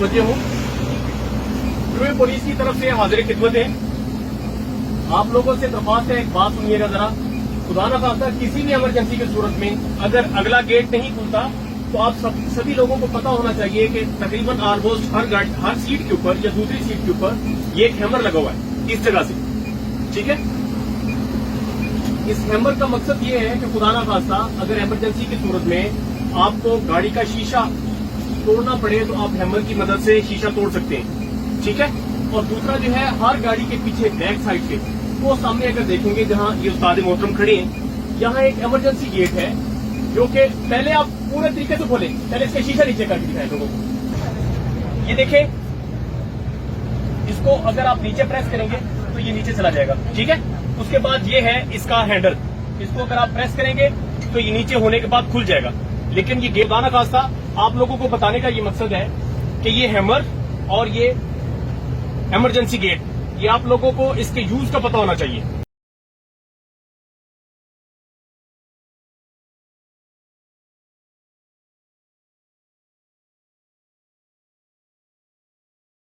वजह हूँ true police की तरफ से हाजिर खिदमत है। आप लोगों से दरख्वास्त है, एक बात सुनिएगा जरा। खुदा न खास्ता किसी भी इमरजेंसी की सूरत में अगर अगला गेट नहीं खुलता तो आप सभी लोगों को पता होना चाहिए कि तकरीबन ऑलमोस्ट हर सीट के ऊपर या दूसरी सीट के ऊपर ये एक हैमर लगा हुआ है इस जगह से, ठीक है। इस हैमर का मकसद ये है कि खुदा न खास्ता अगर इमरजेंसी की सूरत में आपको गाड़ी का शीशा तोड़ना पड़े तो आप हैमर की मदद से शीशा तोड़ सकते हैं, ठीक है। और दूसरा जो है, हर गाड़ी के पीछे बैक साइड पे वो सामने अगर देखेंगे जहां ये उस्ताद मोहतरम खड़े हैं, यहाँ एक इमरजेंसी गेट है जो कि पहले आप पूरे तरीके से खोलें। पहले इसका शीशा नीचे करके दिखाएं लोगों को। ये देखें, इसको अगर आप नीचे प्रेस करेंगे तो ये नीचे चला जाएगा, ठीक है। उसके बाद ये है इसका हैंडल, इसको अगर आप प्रेस करेंगे तो ये नीचे होने के बाद खुल जाएगा। लेकिन ये गेट आना खास्ता आप लोगों को बताने का ये मकसद है कि ये हैमर और ये इमरजेंसी गेट, ये आप लोगों को इसके यूज का पता होना चाहिए।